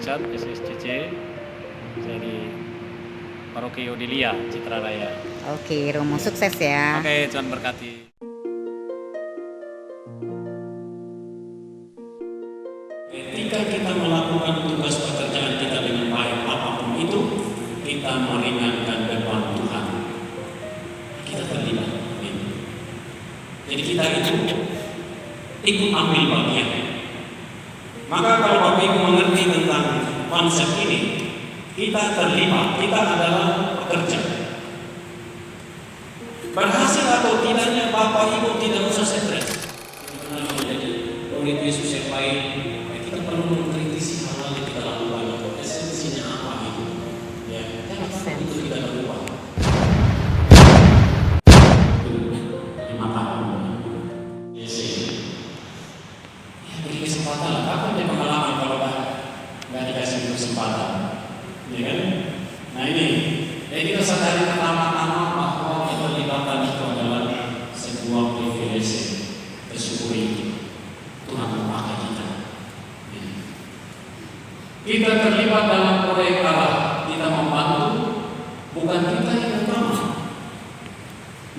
Richard, SSCC. Saya di Paroki Odilia, Citra Raya. Oke, Romo sukses ya. Oke, Tuhan berkati. Ketika kita melakukan tugas pekerjaan kita dengan baik apapun itu, kita meringankan beban Tuhan. Kita terlibat. Jadi kita itu ikut ambil bagian. Maka kalau Bapak Ibu mengerti tentang konsep ini, kita terlibat, kita adalah pekerja. Berhasil atau tidaknya Bapak Ibu tidak usah stres. Karena menjadi murid Yesus yang baik, kita perlu mengkritisi hal-hal yang kita lakukan. Esensinya apa itu? Ya, jangan itu tidak terlupa. Lima tahun. Yes. Ya, beri kesempatan lah. Kapan dia pengalaman kalau nggak dikasih kesempatan? Ya kan? Nah ini, jadi kita sadari pertama-tama bahwa keterlibatan itu adalah sebuah privilege. Bersyukuri Tuhan memakai kita. Kita terlibat dalam proyek Allah, kita membantu, bukan kita yang utama.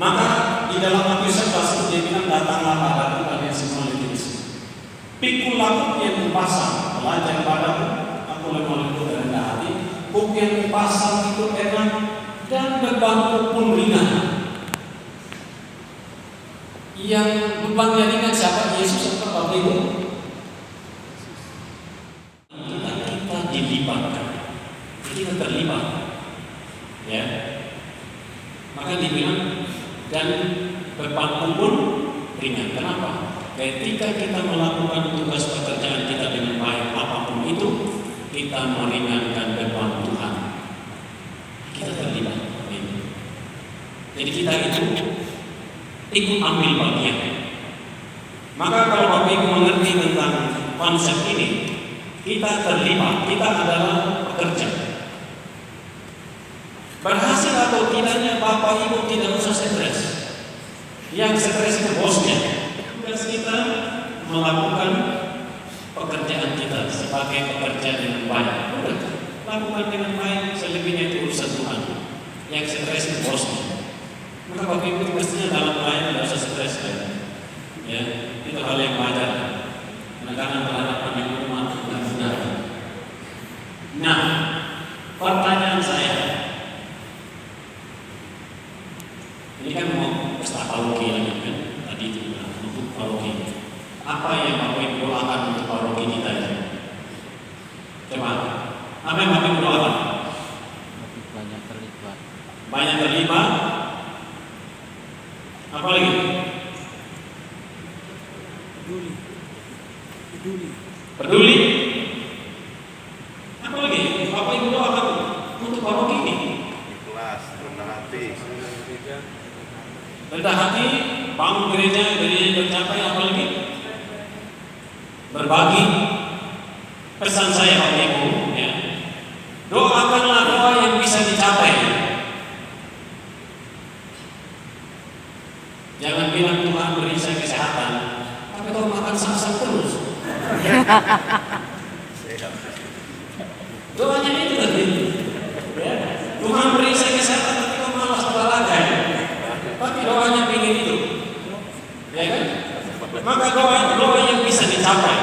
Maka di dalam Matius 11 dia bilang, datanglah padaku kalian semua letih. Pikul aku yang kupasang, belajar padaku, aku lemah lembut dan rendah hati. Buk yang kupasang itu enak dan bebanku pun ringan. Yang bebannya ringan siapa? Yesus atau Bapak Ibu? Kita dilibatkan, kita terlibat, ya. Maka dibilang dan bebanku pun ringan. Kenapa? Ketika kita melakukan tugas pekerjaan kita dengan baik apapun itu, kita meringankan beban Tuhan. Kita terlibat. Jadi kita itu ikut ambil bagian. Maka kalau Bapak Ibu mengerti tentang konsep ini, kita terlibat, kita adalah pekerja. Berhasil atau tidaknya Bapak Ibu tidak usah stres. Yang stres itu bosnya. Tugas kita melakukan pekerjaan kita sebagai pekerja dengan baik. Lakukan dengan baik, selebihnya itu urusan Tuhan. Yang stres itu bosnya. Maka Bapak Ibu mestinya dalam pelayanan tidak usah stres kan? Ya, itu hal yang wajar. Karena berhadapan dengan umat dan saudara. Nah, pertanyaan saya, ini kan mau pesta paroki lagi kan? Tadi itu untuk paroki. Apa yang Bapak Ibu doakan untuk paroki kita ini? Coba, apa yang Bapak Ibu doakan? Banyak terlibat. Banyak terlibat. Apa lagi? Peduli. Apa lagi? Bapak Ibu doakan untuk paroki ini? Ikhlas, rendah hati. Rendah hati, bangun gereja tercapai. Apa lagi? Berbagi. Pesan saya Bapak Ibu, ya. Doakanlah doa yang bisa dicapai. Jangan bilang Tuhan beri saya kesehatan, tapi kau makan sang-sang terus. Doanya itu tadi. Ya. Tuhan beri saya kesehatan, tapi kau malas olahraga. Tapi doanya ingin itu, ya kan? Maka doa yang bisa dicapai.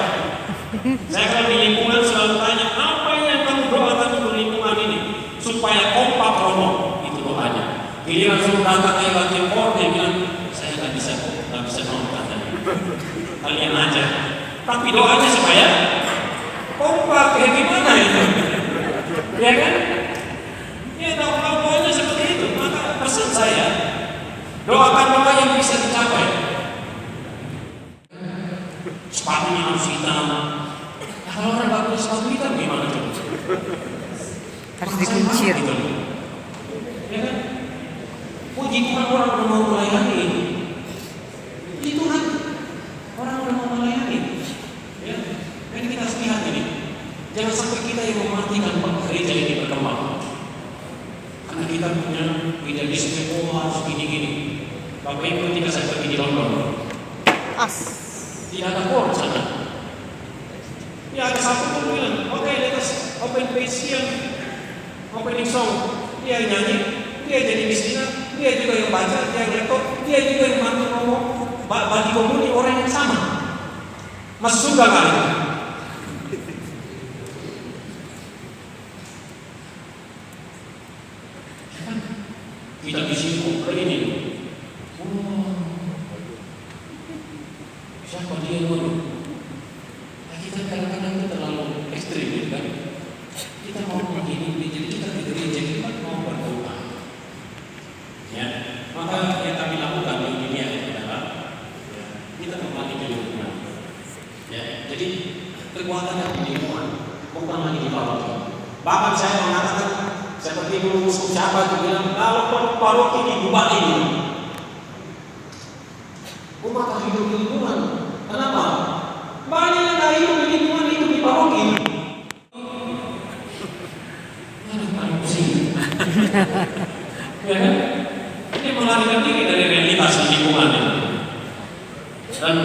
Saya kalau di lingkungan selalu tanya, apa yang kamu doakan untuk lingkungan ini supaya kompak romo, itu doanya. Giliran suruh datang ke bagian port, dia bilang, saya nggak bisa nonton. Kalian aja. Tapi doanya supaya kompak, ya gimana itu? Ya kan? Ya doanya seperti itu. Maka pesan saya, doakan doa yang bisa dicapai. Sepatunya harus hitam. Kalau orang nggak punya sepatu hitam gimana coba? Harus dikuncir. Gitu. Ya kan? Puji Tuhan orang udah mau melayani. Puji Tuhan orang udah mau melayani. Ya, jadi kita harus lihat ini. Jangan sampai kita yang mematikan gereja ini berkembang. Karena kita punya idealisme, harus gini-gini. Bapak Ibu ketika saya pergi di London, tidak ada port sana. Ya ada satu pun bilang, oke, passion, opening song, dia yang nyanyi, dia jadi misinan, dia juga yang baca, dia yang rektor, dia juga yang bantu ngomong, bagi komuni orang yang sama. Masuk surga kali. Kita bisa ngobrol ini. Siapa dia dulu? Nah, kita kadang-kadang itu terlalu ekstrim, kan? Kita mau begini, jadi kita di gereja kita mau berdoa. Ya, maka yang kami lakukan di dunia adalah kita kembali ke lingkungan. Ya, jadi kekuatan di lingkungan, bukan lagi di bawah. Bahkan saya mengatakan seperti dulu siapa itu bilang, kalau paroki diubah ini, umat harus hidup di lingkungan. Kenapa? Banyak yang dari hidup di lingkungan itu di paroki. Paling pusing. Ya kan? Ini melarikan diri dari realitas di lingkungan itu. Dan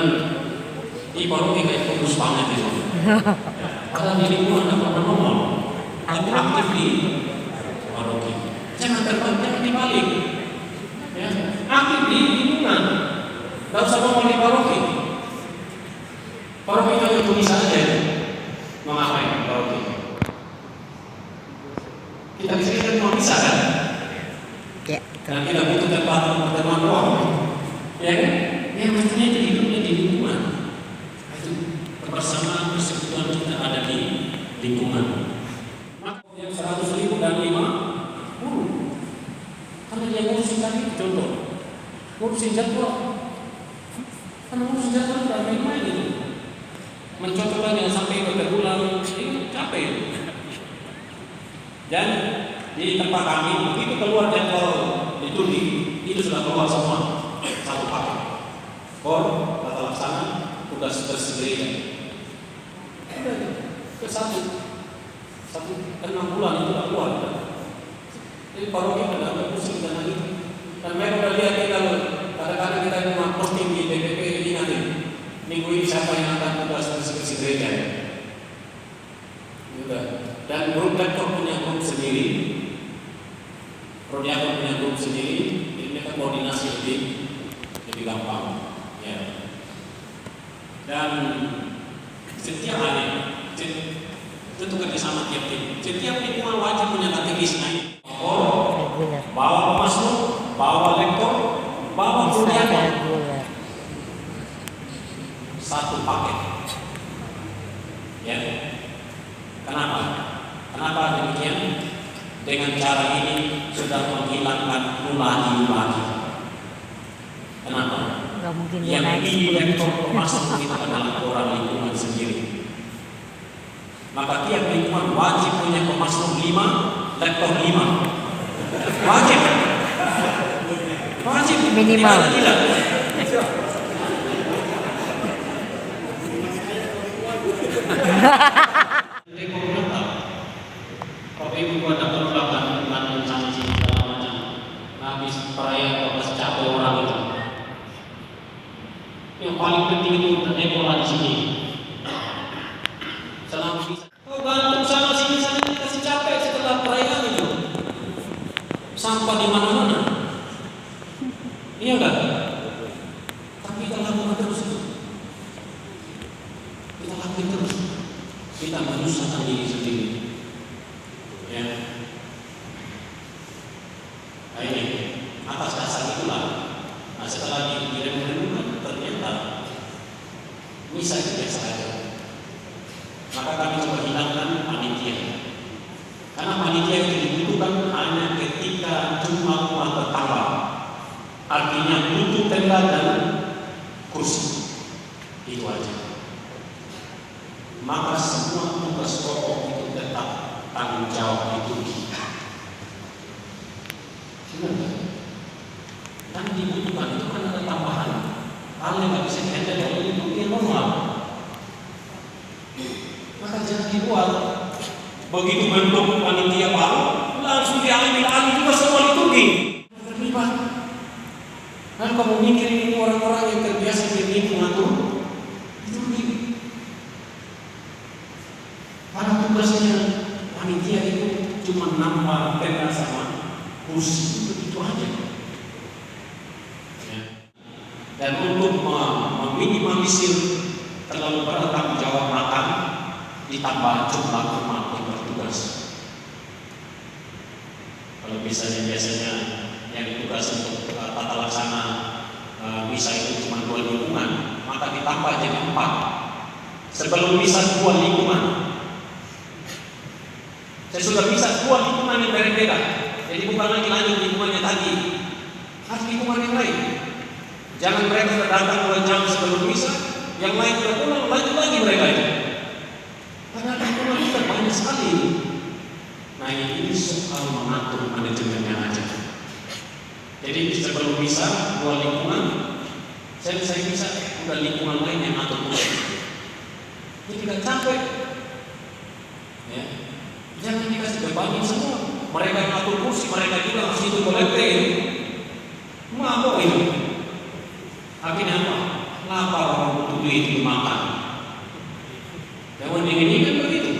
di paroki kayak fokus banget itu. Kalau di lingkungan tidak pernah ngomong, tapi aktif di paroki. Jangan terbalik, dibalik. Ya, aktif di lingkungan. Tidak usah ngomong di paroki. Paroki itu tulis saja. Mengapain paroki? Kita cuma bisa kan? Ya, Dan kita butuh tempat pertemuan ruang. Ya kan? Ya mestinya itu hidupnya di lingkungan. Itu kebersamaan persekutuan kita ada di lingkungan. Maka yang 100.000 dan 5 karena dia ngurusin tadi contoh ngurusin jadwal, karena ngurusin jadwal tidak main-main itu. Mencontoh lagi sampai berbulan ini capek. Dan di tempat kami begitu keluar jadwal itu sudah keluar semua satu paket. Tata laksana tugas tersendiri. Ke satu 6 bulan itu sudah keluar. Jadi paroki ada pusing dan lagi. Dan mereka sudah lihat kita kadang-kadang kita memang posting di BPP ini nanti minggu ini siapa yang akan tugas bersih gereja. Dan grup rektor punya grup sendiri, prodiakon punya grup sendiri, jadi mereka koordinasi lebih gampang. Ya. Dan setiap hari, tentu kerjasama tiap tim. Setiap lingkungan wajib punya katekis naik. Bawa pemasmur, bawa lektor, bawa prodiakon. Satu paket. Ya. Kenapa? Kenapa demikian? Dengan cara ini sudah menghilangkan nulani. Kenapa? nggak mungkin dia Yang naik ini 10 lektor pemasmur itu adalah orang lingkungan sendiri. Maka tiap lingkungan wajib punya pemasmur 5, lektor 5. Wajib minimal. Tidak. Kalau ibu ada perlukan dengan sama sini segala macam, habis perayaan atau pas capek orang itu. Yang paling penting itu ekonomi di sini. Selama bisa. Kau gantung sana sini kasih capek setelah perayaan itu. Sampah di mana-mana. Iya enggak? Tapi kita lakukan terus itu. Kita lakukan terus. Kita menyusahkan diri sendiri. Ya. Nah ini atas dasar itulah. Nah setelah direnungkan ternyata bisa itu biasa saja. Maka kami coba hilangkan panitia. Karena panitia itu dibutuhkan hanya ketika jumlah umat bertambah. Artinya butuh tenda dan kursi. Itu aja. Maka semua tugas pokok itu tetap tanggung jawab itu kita. Dan dibutuhkan itu kan ada tambahan hal yang nggak bisa dihandle oleh itu yang normal. Maka jangan dibuat begitu bentuk panitia baru langsung diambil juga semua liturgi. Terlibat. Kan kamu mikir ini orang-orang yang terbiasa di lingkungan itu karena tugasnya panitia itu cuma nambah tenda sama kursi, begitu aja. Ya. Dan untuk meminimalisir terlalu berat tanggung jawab makan, ditambah jumlah rumah yang bertugas. Kalau biasanya yang tugas untuk tata laksana misa itu cuma 2 lingkungan, maka ditambah jadi 4. Sebelum misa 2 lingkungan, saya sudah bisa 2 lingkungan yang berbeda. Jadi bukan lagi lanjut lingkungannya tadi, harus lingkungan yang lain. Jangan mereka datang 2 jam sebelum misa, yang lain sudah pulang, lanjut lagi mereka itu. Karena lingkungan kita banyak sekali. Nah ini soal mengatur manajemennya aja. Jadi sebelum misa 2 lingkungan, saya bisa udah lingkungan lain yang atur. Ini tidak capek. Ya. Jangan dikasih bebanin semua. Mereka yang atur kursi, mereka juga harus itu kolektif. Mabok itu. Akhirnya apa? Lapar orang butuh duit makan. Jangan dingin-dingin begitu.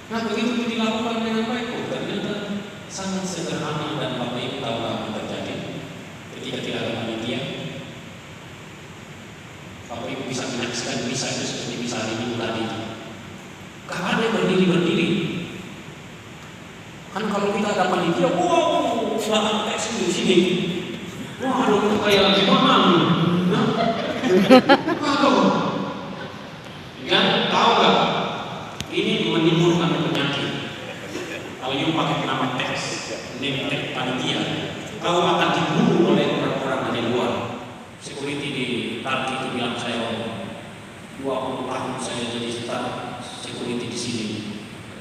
Nah begitu itu dilakukan dengan baik. Ternyata sangat sederhana dan Bapak Ibu tahu apa yang terjadi ketika tidak ada panitia. Bapak Ibu bisa menyaksikan misa itu seperti misa hari Minggu tadi. Gak ada yang berdiri. Kan kalau kita ada panitia, wow, silahkan teks di sini. Wah, aduh, itu kayak lagi mamam. Aduh. Ya, tahu gak? Ini menimbulkan penyakit. Kalau you pakai nama teks, ini teks panitia, kau akan dibunuh oleh orang-orang dari luar. Security di Turki itu bilang saya 20 tahun saya jadi staff security di sini.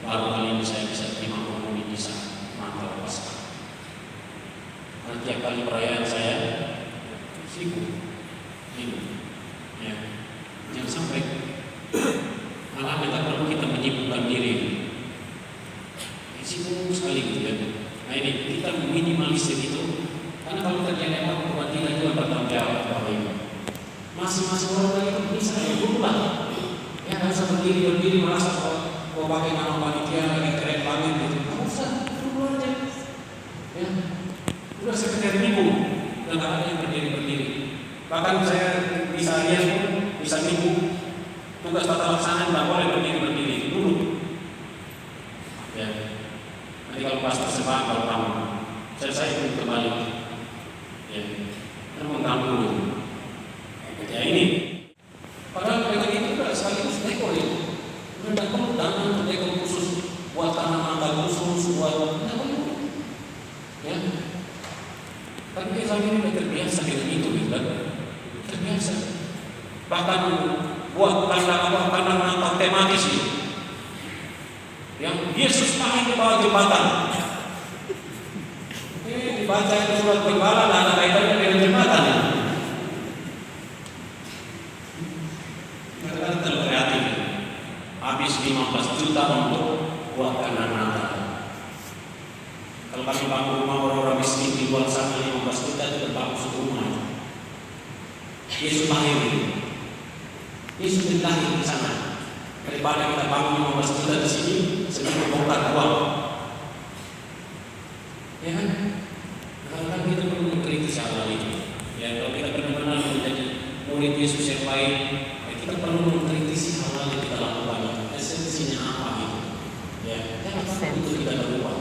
Baru kali ini saya bisa terima penghuni bisa mantap pasca. Karena tiap kali perayaan saya sibuk, ya. Jangan sampai malah kita perlu kita menyibukkan diri. Sibuk sekali gitu ya. Nah ini kita minimalisir itu. Karena kalau terjadi apa buat kita juga bertanggung jawab Bapak Ibu. Masing-masing orang itu bisa ya berubah. Ya nggak usah berdiri merasa kalau pakai nama panitia lagi keren banget gitu. Nggak usah, berubah aja. Ya, udah sekedar minggu, udah nggak ada yang berdiri. Bahkan saya bisa lihat bisa minggu tugas tata laksana nggak boleh berdiri dulu. Ya, nanti kalau pas tersebar kalau kamu saya ikut kembali. Ya, karena mengganggu. Ya ini, padahal mereka itu sudah sekaligus dekor ya. Mereka perlu dana dekor khusus buat tanaman khusus buat ya. Tapi dia saat ini sudah terbiasa dengan itu, kan? Terbiasa. Bahkan buat tanda tematis itu. Yang Yesus lahir di bawah jembatan. Dibaca itu surat Pengenalan ada kaitannya dengan jembatan. Karena terkreatif. Habis 15 juta untuk buat kandang. Kalau kami bangun rumah orang-orang miskin di luar sana 15 juta itu bagus rumah. Yesus lahir itu. Yesus lahir di sana. Daripada kita bangun 15 juta di sini sebelum membongkar uang. Ya kan? Karena kita perlu mengkritisi hal ini. Ya, kalau kita benar-benar menjadi murid Yesus yang baik, ya kita perlu mengkritisi hal yang kita lakukan. Esensinya apa gitu? Ya, jangan itu kita berubah.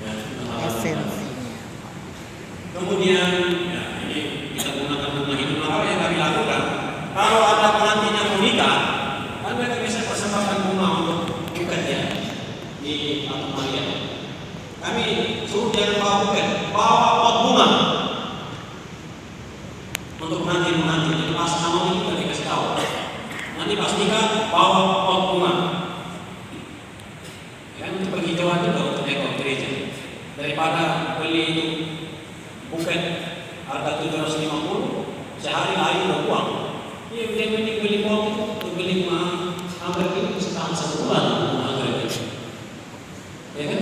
Ya, Esensinya. kemudian, ya ini kita gunakan bunga hidup apa yang kami lakukan. Kalau ada pengantinnya mau nikah, kan mereka bisa persembahkan bunga untuk buket ya di Anak Maria. Kami suruh jangan bawa buket, bawa pot bunga untuk pengantin. Jadi pas nama itu kita dikasih tahu. Nanti pas nikah bawa pot bunga. Kan itu penghijauan juga untuk dekor gereja. Daripada beli itu buket harga 750, sehari hari udah uang. Iya, dia beli pot itu, beli anggrek itu setahun 1 bulan anggrek itu. Ya kan?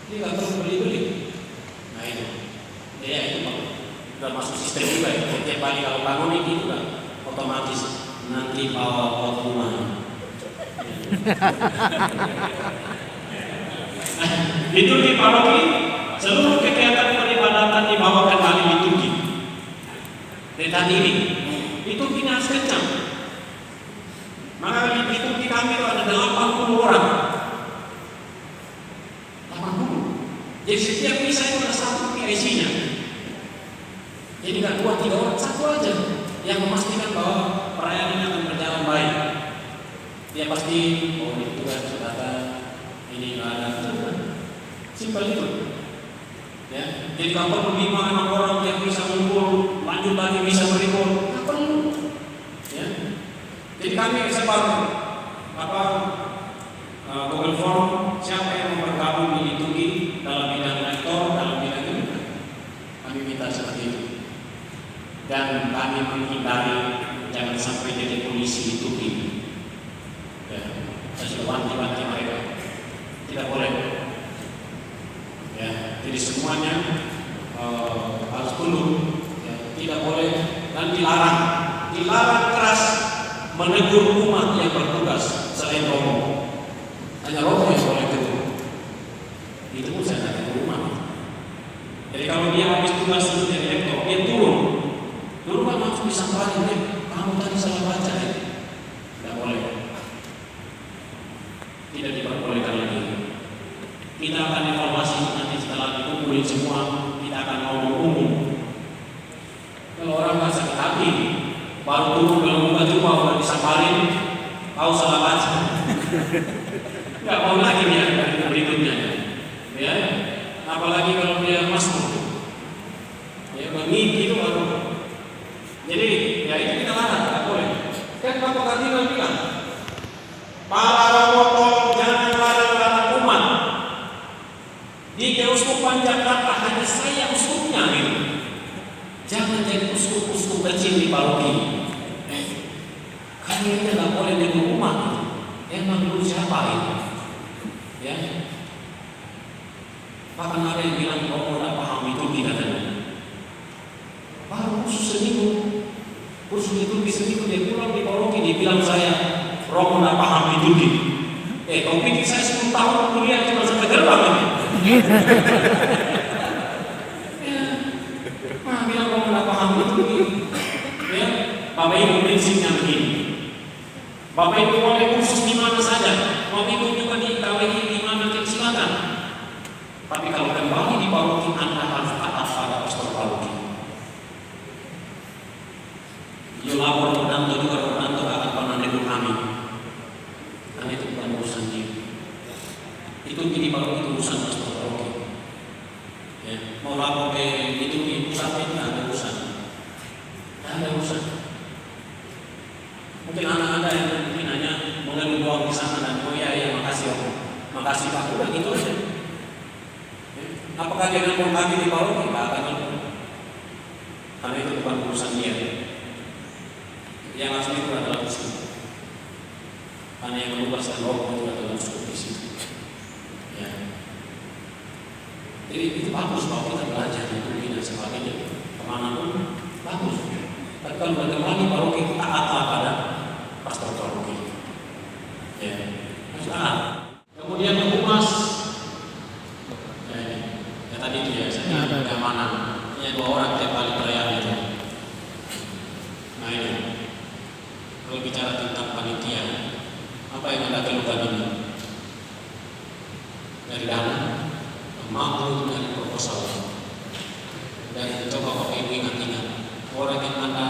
Dia nggak perlu beli. Nah itu, ya itu udah masuk sistem juga ya. Setiap kali kalau bangun ini juga otomatis nanti bawa pot bunga. Nah, liturgi paroki, seluruh kegiatan peribadatan dibawa kembali liturgi. Dan ini, liturginya harus kencang. Maka liturgi kami itu ada 80 orang. 80. Jadi setiap misa itu ada satu PIC-nya. Jadi nggak 2-3 orang, satu aja yang memastikan bahwa perayaan ini akan berjalan baik. Dia pasti, oh ini tugas saudara, ini nggak ada. Simpel itu. Ya. Jadi kalau perlu 5-6 orang yang bisa ngumpul, lanjut lagi bisa berikut, nggak perlu. Ya. Jadi kami sebar Google Form siapa yang mau bergabung di liturgi dalam bidang rektor, dalam bidang ini, kami minta seperti itu. Dan kami menghindari jangan sampai jadi polisi liturgi. Ya, saya sudah wanti-wanti mereka, tidak boleh. Ya, jadi semuanya harus tunduk, ya, tidak boleh dan dilarang keras menegur umat yang bertugas selain romo. Hanya romo yang boleh tegur. Itu pun saya tidak tegur umat. Jadi kalau dia habis tugas itu jadi rektor, dia turun kan langsung disampaikan, kamu tadi salah baca ya. Tidak boleh. Tidak diperbolehkan lagi. Kita akan evaluasi nanti setelah dikumpulin semua, kita akan ngomong umum. Kalau orang nggak sakit hati, baru turun kalau buka jumpa udah disamparin, kau salah baca. Nggak mau lagi dia berikutnya. Ya, apalagi kalau dia masuk. Ya, mengiki itu baru. Jadi, ya itu kita larang, nggak boleh. Kan Bapak Kardinal bilang, para romo tolong jangan larang-larang umat. Di Keuskupan Jakarta hanya saya uskupnya gitu. Jangan jadi uskup-uskup kecil di paroki. Kalian nggak boleh dengan umat. Emang dulu siapa itu? Ya. Bahkan ada yang bilang romo nggak paham itu katanya. Baru khusus seminggu, dia pulang di paroki, dia bilang saya romo nggak paham itu. Kau pikir saya 10 tahun kuliah cuma sampai gerbang ini? Bilang romo nggak paham itu. Ya, Bapak Ibu prinsipnya begini. Bapak Ibu boleh kursus di mana saja, Bapak Ibu juga di KWI di mana silakan. Tapi kalau kembali di paroki Anda harus taat pada pastor paroki. Dia lapor Rodanto juga, Rodanto akan pernah negur kami. Karena itu bukan urusan dia. Itu di paroki itu urusan pastor paroki. Ya, mau lapor ke itu di pusat itu tidak ada urusan. Tidak ada urusan. Mungkin anak-anak yang mungkin hanya mengeluh doang di sana dan oh ya makasih Om, makasih Pak, udah gitu aja. Ya. Apakah dia nelfon kami di paroki? Tidak akan nelfon. Karena itu bukan urusan dia. Yang asli itu adalah uskup. Karena yang menugaskan romo itu adalah uskup di situ. Ya. Jadi itu bagus kalau kita belajar liturgi dan sebagainya. Kemanapun bagus. Tapi kalau bagaimana paroki kita taat pada pastor paroki. Ya, harus taat. Kemudian humas. Ya tadi itu ya, saya keamanan. Ini 2 orang tiap kali perayaan itu. Nah ini. Kalau bicara tentang panitia, apa yang Anda keluhkan ini? Dari dana, maklum dari proposal. Dan coba Bapak Ibu ingat-ingat, orang yang Anda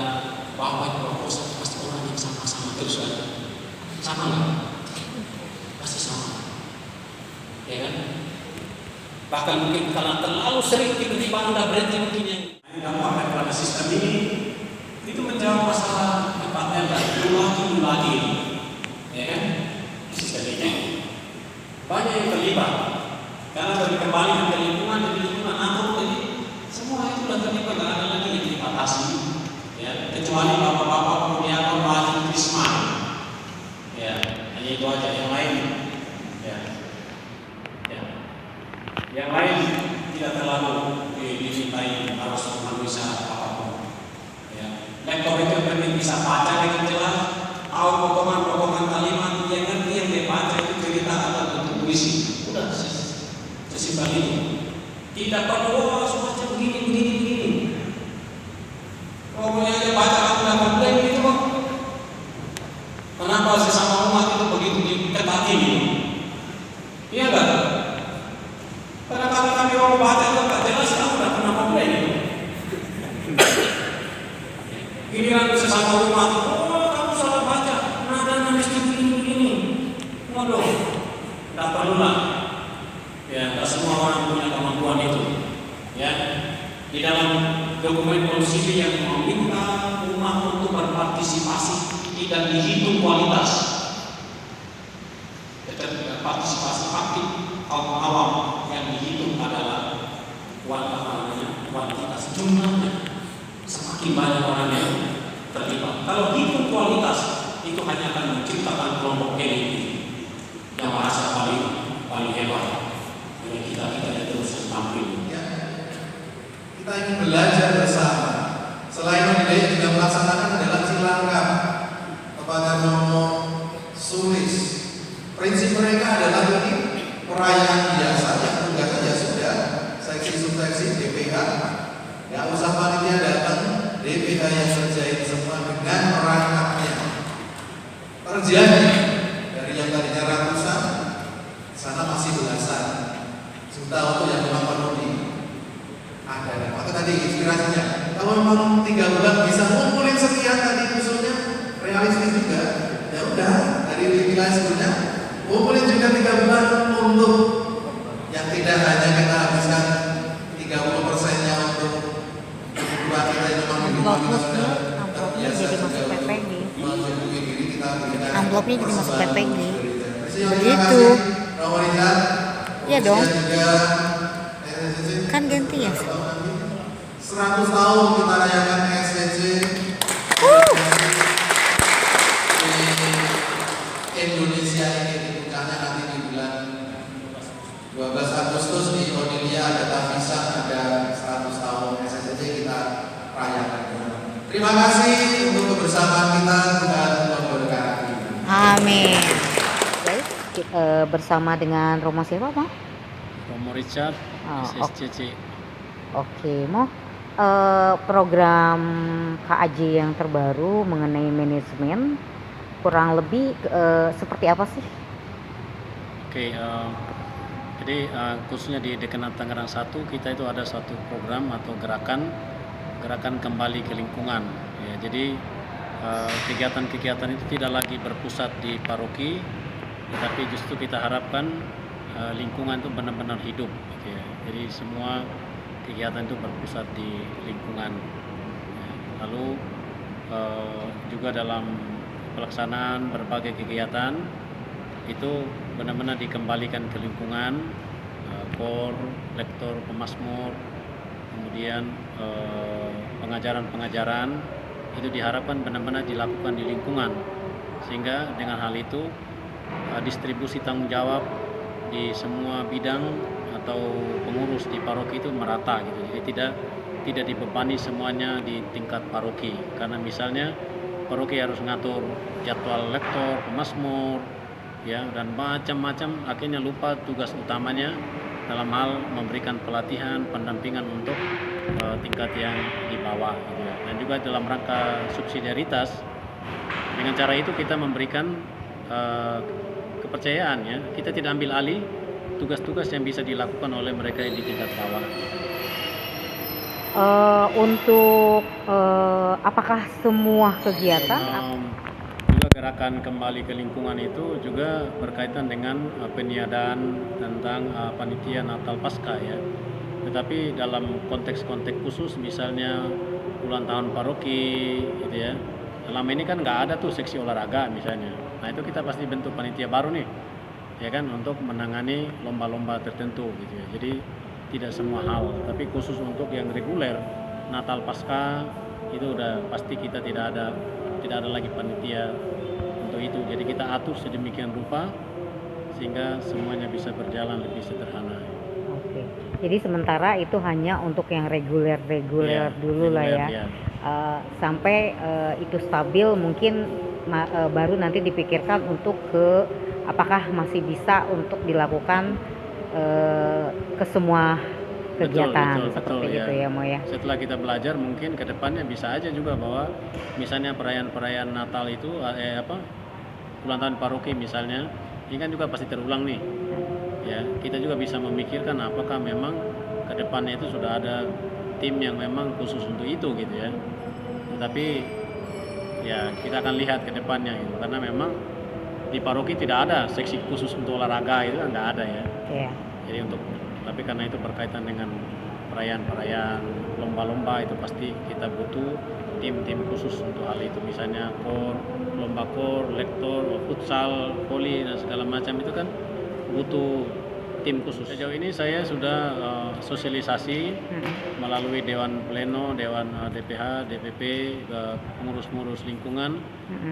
bawa proposal pasti orang yang sama-sama terus kan? Sama nggak? Pasti sama. Ya kan? Bahkan mungkin karena terlalu sering tiba-tiba Anda berhenti mungkin yang dampak pada sistem ini itu menjawab masalah tempatnya lagi, ya kan? Sistem ini banyak yang terlibat karena dari kembali ke lingkungan atur jadi semua itu sudah terlibat, tidak ada lagi yang dibatasi, ya kecuali bapak-bapak pembiayaan wajib krisma, ya hanya itu aja, yang lain, ya, yang lain tidak terlalu dimintai harus memenuhi syarat apapun. Lektor itu penting bisa baca dengan jelas, tahu potongan-potongan kalimat yang ngerti yang dia baca Tidak perlu baca begini. Pokoknya aja baca kamu dapat blank gitu kok. Kenapa sesama umat itu begitu diketati gitu? Iya enggak? Karena kalau kami orang baca itu enggak jelas kamu enggak pernah komplain gitu. Giliran sesama umat, oh kamu salah baca, nada mesti begini. Waduh, enggak perlu lah. Ya, enggak semua orang punya kemampuan itu. Ya, di dalam dokumen konstitusi yang meminta umat untuk berpartisipasi tidak dihitung kualitas, tetapi partisipasi aktif kaum awam yang dihitung adalah kuantitas jumlahnya. Semakin banyak orang yang terlibat. Kalau hitung kualitas itu hanya akan menciptakan kelompok elit yang merasa paling hebat. Jadi kita terus tampil. Ya, kita ingin belajar bersama. Selain Odilea juga melaksanakan adalah cilangkap kepada Romo Sulis. Prinsip mereka adalah ini perayaan biasa yang tugas saja sudah seksi subseksi DPH. Gak usah panitia datang, DPH yang kerjain semua dengan perangkapnya. Terjadi dari yang tadinya ratusan, sana masih belasan. Juta untuk yang memang perlu ada. Maka tadi inspirasinya, kalau memang 3 bulan bisa ngumpulin sekian tadi usulnya realistis juga. Ya udah dari wilayah sebelumnya ngumpulin juga 3 bulan untuk yang tidak hanya kita habiskan 30%-nya untuk kebutuhan kita yang memang hidup kita sudah terbiasa juga untuk mencukupi diri kita berikan. Amplopnya jadi masuk PPG. Terima Begitu. kasih, Romo Rizal. Iya dong. Juga, Kan ganti ya. 100 tahun kita rayakan SDC di Indonesia ini dibukanya nanti di bulan 12 Agustus di Odilea ada Tafisan, ada 100 tahun SDC kita rayakan. Terima kasih untuk kebersamaan kita, Tuhan memberkati. Amin. Baik, bersama dengan Romo siapa, Pak? Romo Richard, Oh, SSCC. Oke, mau program KAJ yang terbaru mengenai manajemen kurang lebih seperti apa sih? Oke, jadi khususnya di Dekanat Tangerang 1 kita itu ada suatu program atau gerakan kembali ke lingkungan. Ya, jadi kegiatan-kegiatan itu tidak lagi berpusat di paroki, tetapi justru kita harapkan lingkungan itu benar-benar hidup. Gitu ya. Jadi semua kegiatan itu berpusat di lingkungan. Ya, lalu juga dalam pelaksanaan berbagai kegiatan itu benar-benar dikembalikan ke lingkungan, kor, lektor, pemasmur, kemudian pengajaran-pengajaran itu diharapkan benar-benar dilakukan di lingkungan, sehingga dengan hal itu distribusi tanggung jawab di semua bidang atau pengurus di paroki itu merata gitu. Jadi tidak dibebani semuanya di tingkat paroki, karena misalnya paroki harus ngatur jadwal lektor, pemasmur, ya, dan macam-macam, akhirnya lupa tugas utamanya dalam hal memberikan pelatihan, pendampingan untuk tingkat yang di bawah gitu ya. Dan juga dalam rangka subsidiaritas, dengan cara itu kita memberikan kepercayaan, ya, kita tidak ambil alih tugas-tugas yang bisa dilakukan oleh mereka yang di tingkat bawah. Untuk apakah semua kegiatan? Juga gerakan kembali ke lingkungan itu juga berkaitan dengan peniadaan tentang panitia Natal Paskah, ya. Tetapi dalam konteks-konteks khusus, misalnya ulang tahun paroki, gitu ya. Selama ini kan nggak ada tuh seksi olahraga misalnya. Nah itu kita pasti bentuk panitia baru nih, ya kan, untuk menangani lomba-lomba tertentu, gitu ya. Jadi tidak semua hal, tapi khusus untuk yang reguler Natal Paskah itu udah pasti kita tidak ada lagi panitia untuk itu. Jadi kita atur sedemikian rupa sehingga semuanya bisa berjalan lebih sederhana. Oke. Jadi sementara itu hanya untuk yang reguler Ya, dulu lah ya. ya. Sampai itu stabil, mungkin baru nanti dipikirkan untuk apakah masih bisa untuk dilakukan ke kegiatan seperti itu ya Mo ya. Setelah kita belajar mungkin ke depannya bisa aja juga bahwa misalnya perayaan-perayaan Natal itu ulang tahun paroki misalnya, ini kan juga pasti terulang nih. Ya, kita juga bisa memikirkan apakah memang ke depannya itu sudah ada tim yang memang khusus untuk itu gitu ya. Tetapi ya kita akan lihat ke depannya gitu, karena memang di paroki tidak ada seksi khusus untuk olahraga, itu kan nggak ada ya. Iya. Jadi tapi karena itu berkaitan dengan perayaan-perayaan lomba-lomba, itu pasti kita butuh tim-tim khusus untuk hal itu, misalnya lomba lektor, futsal, voli dan segala macam itu kan butuh tim khusus. Sejauh ini saya sudah sosialisasi melalui Dewan Pleno, Dewan DPH, DPP, ke pengurus-pengurus lingkungan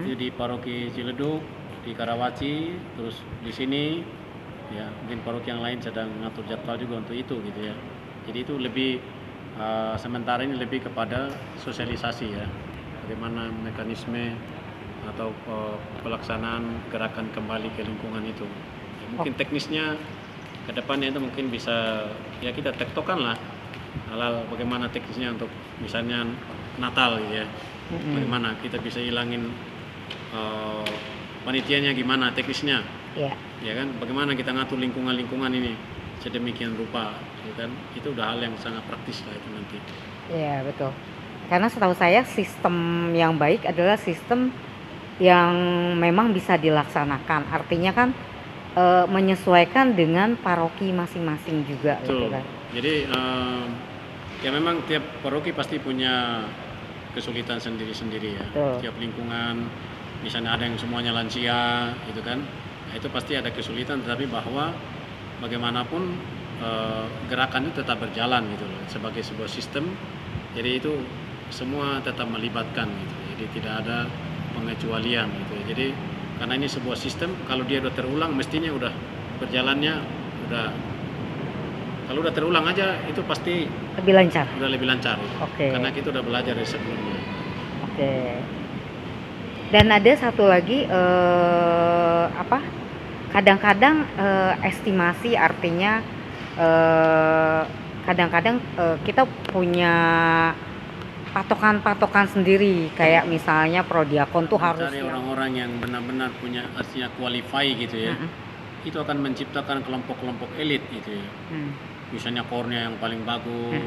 itu di Paroki Ciledug, di Karawaci, terus di sini ya mungkin paroki yang lain sedang mengatur jadwal juga untuk itu gitu ya. Jadi itu lebih sementara ini lebih kepada sosialisasi ya, bagaimana mekanisme atau pelaksanaan gerakan kembali ke lingkungan itu. Ya, mungkin teknisnya ke depannya itu mungkin bisa ya kita tektokan lah hal bagaimana teknisnya untuk misalnya Natal gitu ya. Bagaimana kita bisa hilangin panitianya, gimana teknisnya, ya kan, bagaimana kita ngatur lingkungan ini sedemikian rupa, ya kan, itu udah hal yang sangat praktis lah itu nanti. Iya betul, karena setahu saya sistem yang baik adalah sistem yang memang bisa dilaksanakan, artinya kan menyesuaikan dengan paroki masing-masing juga. Betul. Gitu kan. Jadi ya memang tiap paroki pasti punya kesulitan sendiri-sendiri ya. Betul. Tiap lingkungan, misalnya ada yang semuanya lansia gitu kan, nah, itu pasti ada kesulitan, tetapi bahwa bagaimanapun gerakan itu tetap berjalan gitu loh, sebagai sebuah sistem. Jadi itu semua tetap melibatkan gitu, jadi tidak ada pengecualian gitu. Jadi karena ini sebuah sistem, kalau dia udah terulang mestinya udah berjalannya kalau udah terulang aja itu pasti Lebih lancar. udah lebih lancar gitu. Oke. Karena kita udah belajar dari sebelumnya. Oke. Dan ada satu lagi kadang-kadang estimasi, artinya kadang-kadang kita punya patokan-patokan sendiri, kayak misalnya prodiakon tuh harus Cari orang-orang yang benar-benar punya artinya qualify gitu ya. Itu akan menciptakan kelompok-kelompok elit gitu ya. Misalnya kornya yang paling bagus,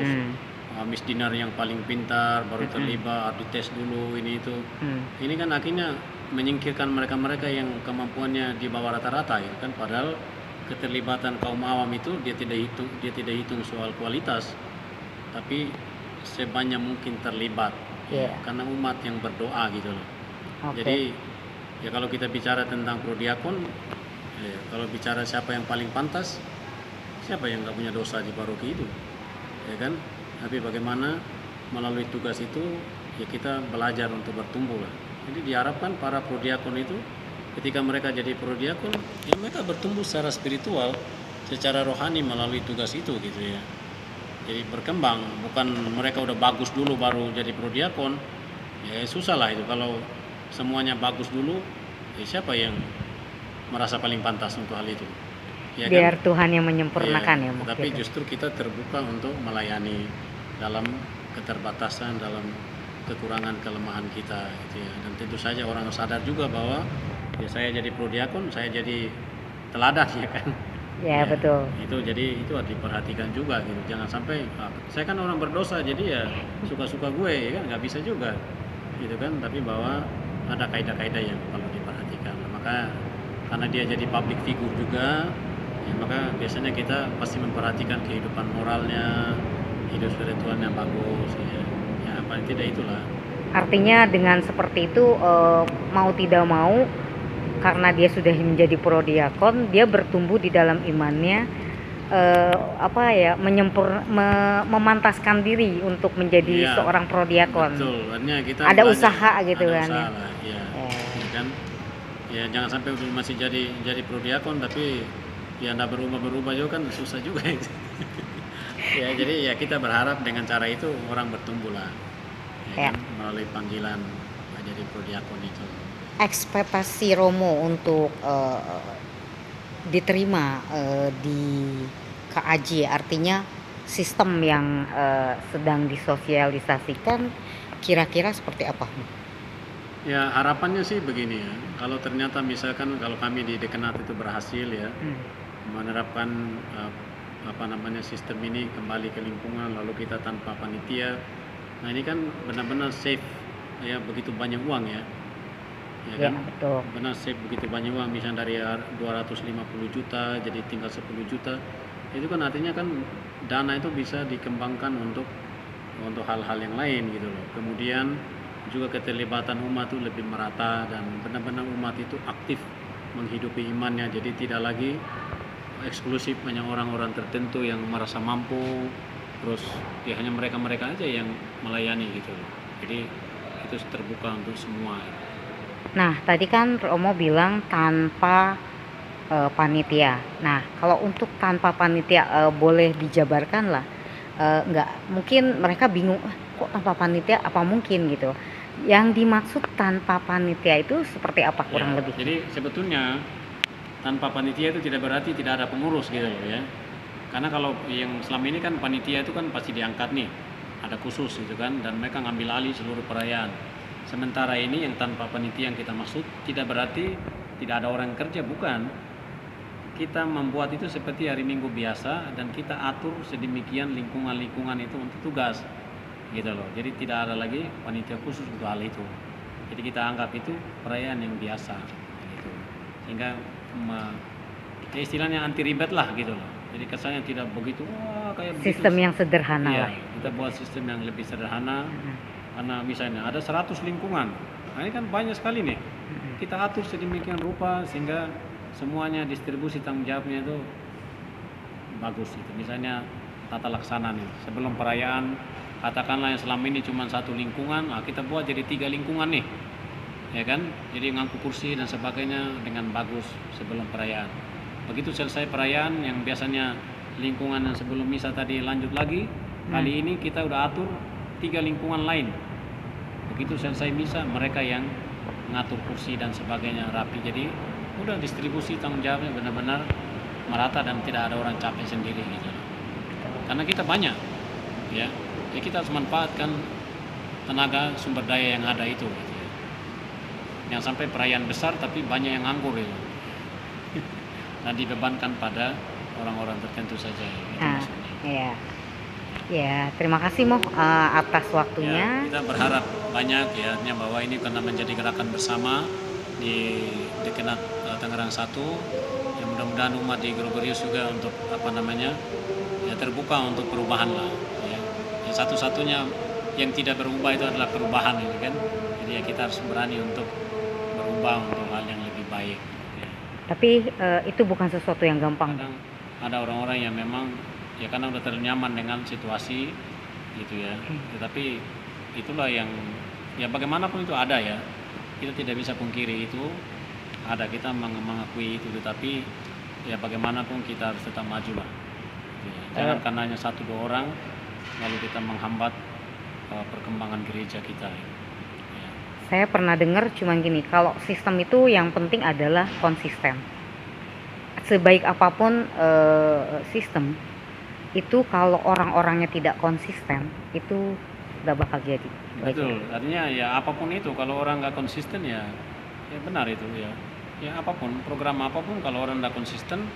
Miss Dinar yang paling pintar, baru terlibat, dites dulu ini itu. Ini kan akhirnya menyingkirkan mereka-mereka yang kemampuannya di bawah rata-rata ya kan, padahal keterlibatan kaum awam itu dia tidak hitung soal kualitas, tapi sebanyak mungkin terlibat. Karena umat yang berdoa gitu loh. Jadi ya kalau kita bicara tentang prodiakon, kalau bicara siapa yang paling pantas, siapa yang nggak punya dosa di paroki itu, ya kan? Tapi bagaimana melalui tugas itu ya kita belajar untuk bertumbuh lah. Jadi diharapkan para prodiakon itu ketika mereka jadi prodiakon ya mereka bertumbuh secara spiritual, secara rohani melalui tugas itu gitu ya. Jadi berkembang, bukan mereka udah bagus dulu baru jadi prodiakon. Ya susah lah itu kalau semuanya bagus dulu, ya siapa yang merasa paling pantas untuk hal itu? Ya biar kan? Tuhan yang menyempurnakan ya. Tapi gitu. justru kita terbuka untuk melayani dalam keterbatasan, dalam kekurangan kelemahan kita gitu ya. Dan tentu saja orang sadar juga bahwa ya saya jadi prodiakon, saya jadi teladan ya kan. Ya, betul. Itu jadi itu harus diperhatikan juga gitu. Jangan sampai saya kan orang berdosa jadi ya suka-suka gue ya kan, nggak bisa juga gitu kan. Tapi bahwa ada kaidah-kaidah yang perlu diperhatikan. Maka karena dia jadi public figure juga, ya, maka biasanya kita pasti memperhatikan kehidupan moralnya, hidup spiritualnya bagus ya. Ya paling tidak itulah. Artinya dengan seperti itu mau tidak mau, karena dia sudah menjadi prodiakon, dia bertumbuh di dalam imannya, memantaskan diri untuk menjadi seorang prodiakon. Betul, artinya kita ada usaha gitu ada kan. Usaha lah, ya. Ya kan. Ya jangan sampai masih jadi prodiakon tapi ya anda berubah juga kan susah juga itu. Ya jadi ya kita berharap dengan cara itu orang bertumbuh lah. Ya. Kan? Melalui panggilan jadi prodiakon itu. Ekspektasi Romo untuk diterima di KAJ, artinya sistem yang sedang disosialisasikan kira-kira seperti apa? Ya harapannya sih begini ya, kalau ternyata misalkan kalau kami di Dekanat itu berhasil ya menerapkan sistem ini kembali ke lingkungan, lalu kita tanpa panitia, nah ini kan benar-benar save ya begitu banyak uang ya Ya, kan, betul. benar save begitu banyak uang, misalnya dari 250 juta jadi tinggal 10 juta, itu kan artinya kan dana itu bisa dikembangkan untuk hal-hal yang lain gitu loh. Kemudian juga keterlibatan umat itu lebih merata dan benar-benar umat itu aktif menghidupi imannya, jadi tidak lagi eksklusif hanya orang-orang tertentu yang merasa mampu, terus ya hanya mereka-mereka aja yang melayani gitu loh. Jadi itu terbuka untuk semua. Nah, tadi kan Romo bilang tanpa panitia. Nah, kalau untuk tanpa panitia boleh dijabarkan lah. Nggak mungkin mereka bingung, kok tanpa panitia apa mungkin gitu. Yang dimaksud tanpa panitia itu seperti apa kurang Ya, lebih? jadi sebetulnya tanpa panitia itu tidak berarti tidak ada pengurus gitu loh ya. Karena kalau yang selama ini kan panitia itu kan pasti diangkat nih, ada khusus gitu kan, dan mereka ngambil alih seluruh perayaan. Sementara ini yang tanpa panitia yang kita maksud tidak berarti tidak ada orang kerja, bukan. Kita membuat itu seperti hari Minggu biasa dan kita atur sedemikian lingkungan-lingkungan itu untuk tugas gitu loh. Jadi tidak ada lagi panitia khusus untuk hal itu. Jadi kita anggap itu perayaan yang biasa gitu. Sehingga ya istilahnya anti ribet lah gitu loh. Jadi kesannya tidak begitu kayak Sistem begitu. yang sederhana Iya, lah. kita buat sistem yang lebih sederhana. Karena misalnya ada 100 lingkungan, nah ini kan banyak sekali nih. Kita atur sedemikian rupa sehingga semuanya distribusi tanggung jawabnya itu bagus gitu. Misalnya tata laksana nih, sebelum perayaan katakanlah yang selama ini cuma satu lingkungan, nah kita buat jadi 3 lingkungan nih, ya kan? Jadi ngangkut kursi dan sebagainya dengan bagus sebelum perayaan. Begitu selesai perayaan yang biasanya lingkungan yang sebelum misa tadi lanjut lagi, kali ini kita udah atur 3 lingkungan lain. Begitu selesai misa mereka yang ngatur kursi dan sebagainya rapi. Jadi udah distribusi tanggung jawabnya benar-benar merata dan tidak ada orang capek sendiri gitu. Karena kita banyak ya. Jadi kita harus manfaatkan tenaga sumber daya yang ada itu gitu ya. Yang sampai perayaan besar tapi banyak yang nganggur itu. Dan dibebankan pada orang-orang tertentu saja gitu maksudnya. Iya. Ya, terima kasih Mo atas waktunya. Ya, kita berharap banyak ya bahwa ini karena menjadi gerakan bersama di Dekanat Tangerang 1. Ya mudah-mudahan umat di Gregorius juga untuk ya terbuka untuk perubahan lah ya. Yang satu-satunya yang tidak berubah itu adalah perubahan ini kan. Jadi ya kita harus berani untuk berubah untuk hal yang lebih baik ya. Tapi itu bukan sesuatu yang gampang. Kadang ada orang-orang yang memang ya karena udah terlalu nyaman dengan situasi gitu ya. Tetapi itulah yang ya bagaimanapun itu ada ya. Kita tidak bisa pungkiri itu ada, kita mengakui itu, tetapi ya bagaimanapun kita harus tetap maju lah. Gitu ya. Jangan karena hanya 1-2 orang lalu kita menghambat perkembangan gereja kita. Ya. Saya pernah dengar cuman gini, kalau sistem itu yang penting adalah konsisten. Sebaik apapun sistem itu kalau orang-orangnya tidak konsisten itu nggak bakal jadi. Betul, artinya ya apapun itu kalau orang nggak konsisten ya benar itu ya. Ya apapun, program apapun kalau orang nggak konsisten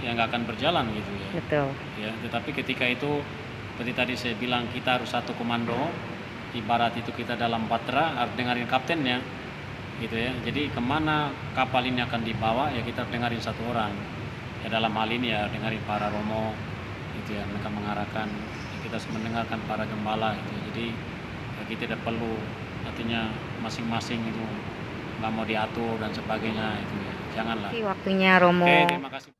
ya nggak akan berjalan gitu ya. Betul. Ya, tetapi ketika itu seperti tadi saya bilang kita harus satu komando, ibarat itu kita dalam batra harus dengerin kaptennya gitu ya. Jadi kemana kapal ini akan dibawa ya kita dengerin satu orang. Ya dalam hal ini ya dengerin para romo gitu ya, mereka mengarahkan ya, kita harus mendengarkan para gembala gitu. Jadi ya, kita tidak perlu artinya masing-masing itu nggak mau diatur dan sebagainya itu ya. Janganlah. Waktunya Romo. Oke, terima kasih.